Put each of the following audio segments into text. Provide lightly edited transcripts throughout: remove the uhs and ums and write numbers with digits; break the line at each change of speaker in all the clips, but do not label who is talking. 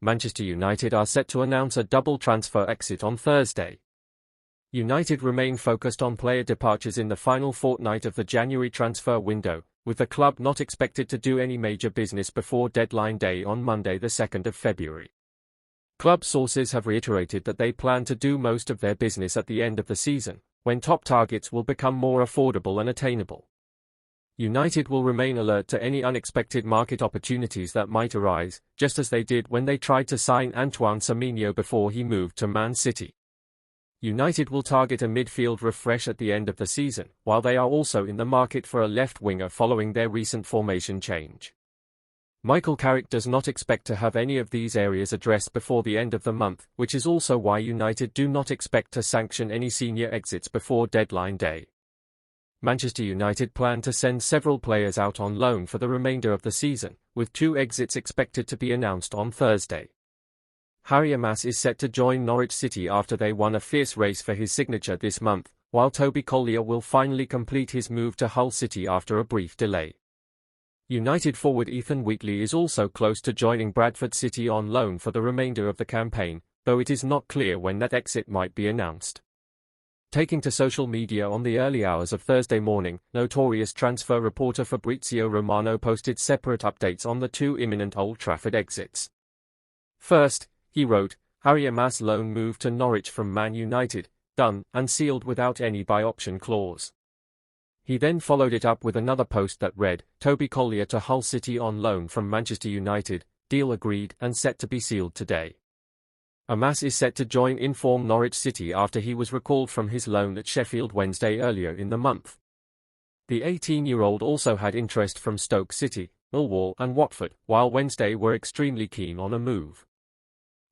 Manchester United are set to announce a double transfer exit on Thursday. United remain focused on player departures in the final fortnight of the January transfer window, with the club not expected to do any major business before deadline day on Monday the 2nd of February. Club sources have reiterated that they plan to do most of their business at the end of the season, when top targets will become more affordable and attainable. United will remain alert to any unexpected market opportunities that might arise, just as they did when they tried to sign Antoine Semenyo before he moved to Man City. United will target a midfield refresh at the end of the season, while they are also in the market for a left winger following their recent formation change. Michael Carrick does not expect to have any of these areas addressed before the end of the month, which is also why United do not expect to sanction any senior exits before deadline day. Manchester United plan to send several players out on loan for the remainder of the season, with 2 exits expected to be announced on Thursday. Harry Amass is set to join Norwich City after they won a fierce race for his signature this month, while Toby Collyer will finally complete his move to Hull City after a brief delay. United forward Ethan Wheatley is also close to joining Bradford City on loan for the remainder of the campaign, though it is not clear when that exit might be announced. Taking to social media on the early hours of Thursday morning, notorious transfer reporter Fabrizio Romano posted separate updates on the 2 imminent Old Trafford exits. First, he wrote, "Harry Amass loan move to Norwich from Man United, done and sealed without any buy-option clause." He then followed it up with another post that read, "Toby Collyer to Hull City on loan from Manchester United, deal agreed and set to be sealed today." Amass is set to join in-form Norwich City after he was recalled from his loan at Sheffield Wednesday earlier in the month. The 18-year-old also had interest from Stoke City, Millwall and Watford, while Wednesday were extremely keen on a move.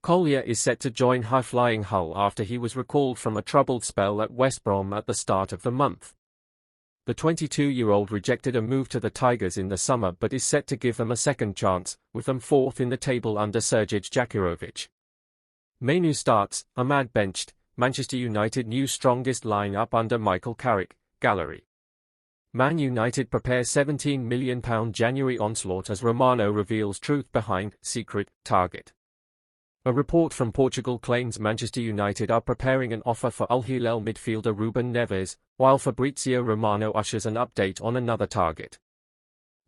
Collyer is set to join high-flying Hull after he was recalled from a troubled spell at West Brom at the start of the month. The 22-year-old rejected a move to the Tigers in the summer but is set to give them a second chance, with them 4th in the table under Sergej Jakirovic. Mainoo starts, Ahmad benched, Manchester United new strongest line-up under Michael Carrick, Gallery. Man United prepare £17 million January onslaught as Romano reveals truth behind secret target. A report from Portugal claims Manchester United are preparing an offer for Al Hilal midfielder Ruben Neves, while Fabrizio Romano ushers an update on another target.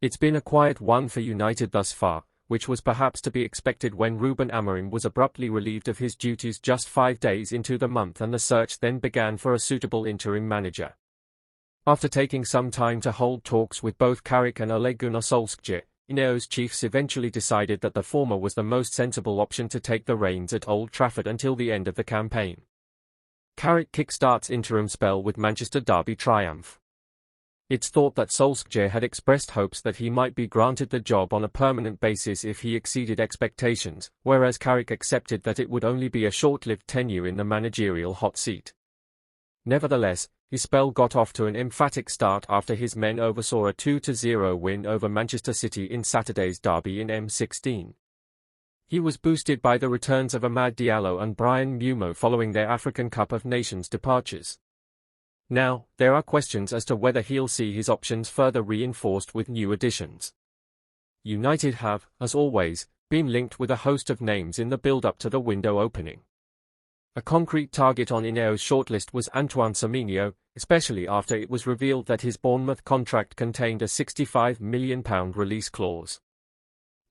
It's been a quiet one for United thus far, which was perhaps to be expected when Ruben Amorim was abruptly relieved of his duties just 5 days into the month and the search then began for a suitable interim manager. After taking some time to hold talks with both Carrick and Ole Gunnar Solskjaer, Ineos chiefs eventually decided that the former was the most sensible option to take the reins at Old Trafford until the end of the campaign. Carrick kickstarts interim spell with Manchester derby triumph. It's thought that Solskjaer had expressed hopes that he might be granted the job on a permanent basis if he exceeded expectations, whereas Carrick accepted that it would only be a short-lived tenure in the managerial hot seat. Nevertheless, his spell got off to an emphatic start after his men oversaw a 2-0 win over Manchester City in Saturday's derby in M16. He was boosted by the returns of Amad Diallo and Bryan Mbeumo following their African Cup of Nations departures. Now, there are questions as to whether he'll see his options further reinforced with new additions. United have, as always, been linked with a host of names in the build-up to the window opening. A concrete target on Ineos' shortlist was Antoine Semenyo, especially after it was revealed that his Bournemouth contract contained a £65 million release clause.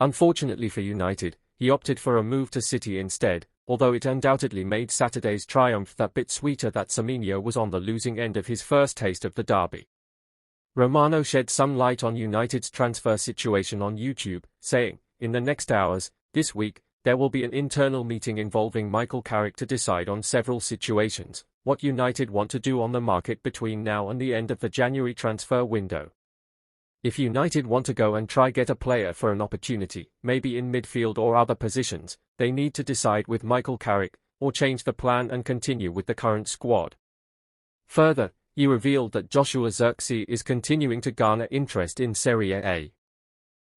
Unfortunately for United, he opted for a move to City instead, although it undoubtedly made Saturday's triumph that bit sweeter that Semenyo was on the losing end of his first taste of the derby. Romano shed some light on United's transfer situation on YouTube, saying, "In the next hours, this week, there will be an internal meeting involving Michael Carrick to decide on several situations, what United want to do on the market between now and the end of the January transfer window. If United want to go and try get a player for an opportunity, maybe in midfield or other positions, they need to decide with Michael Carrick, or change the plan and continue with the current squad." Further, he revealed that Joshua Zirkzee is continuing to garner interest in Serie A.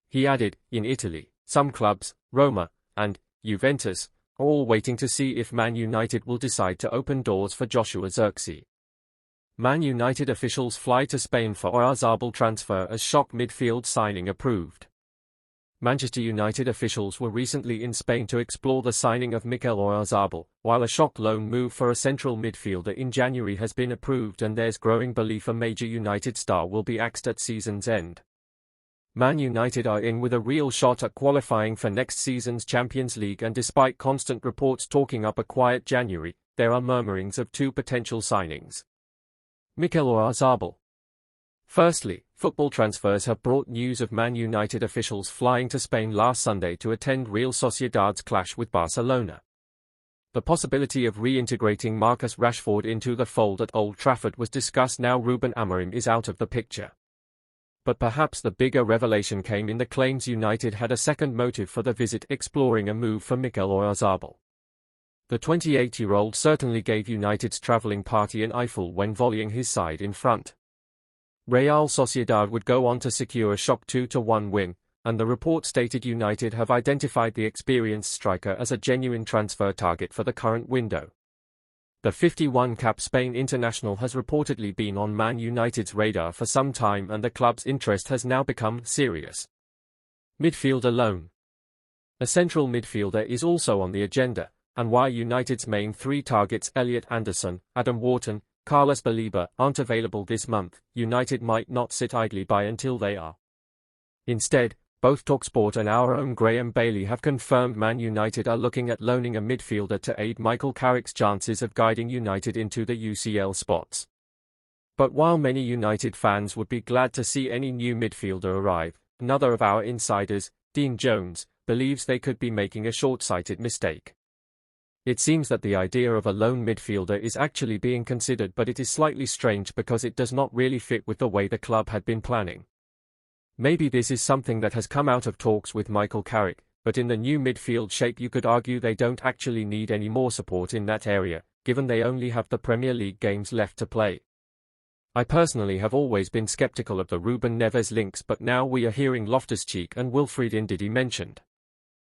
He added, in Italy, some clubs, Roma, and Juventus, are all waiting to see if Man United will decide to open doors for Joshua Zirkzee. Man United officials fly to Spain for Oyarzabal transfer as shock midfield signing approved. Manchester United officials were recently in Spain to explore the signing of Mikel Oyarzabal, while a shock loan move for a central midfielder in January has been approved, and there's growing belief a major United star will be axed at season's end. Man United are in with a real shot at qualifying for next season's Champions League, and despite constant reports talking up a quiet January, there are murmurings of two potential signings. Mikel Oyarzabal. Firstly, football transfers have brought news of Man United officials flying to Spain last Sunday to attend Real Sociedad's clash with Barcelona. The possibility of reintegrating Marcus Rashford into the fold at Old Trafford was discussed. Now Ruben Amorim is out of the picture. But perhaps the bigger revelation came in the claims United had a second motive for the visit, exploring a move for Mikel Oyarzabal. The 28-year-old certainly gave United's travelling party an eyeful when volleying his side in front. Real Sociedad would go on to secure a shock 2-1 win, and the report stated United have identified the experienced striker as a genuine transfer target for the current window. The 51-cap Spain international has reportedly been on Man United's radar for some time, and the club's interest has now become serious. Midfielder loan. A central midfielder is also on the agenda, and while United's main three targets, Elliot Anderson, Adam Wharton, Carlos Baleba, aren't available this month, United might not sit idly by until they are. Instead, both TalkSport and our own Graham Bailey have confirmed Man United are looking at loaning a midfielder to aid Michael Carrick's chances of guiding United into the UCL spots. But while many United fans would be glad to see any new midfielder arrive, another of our insiders, Dean Jones, believes they could be making a short-sighted mistake. It seems that the idea of a lone midfielder is actually being considered, but it is slightly strange because it does not really fit with the way the club had been planning. Maybe this is something that has come out of talks with Michael Carrick, but in the new midfield shape you could argue they don't actually need any more support in that area, given they only have the Premier League games left to play. I personally have always been skeptical of the Ruben Neves links, but now we are hearing Loftus-Cheek and Wilfried Ndidi mentioned.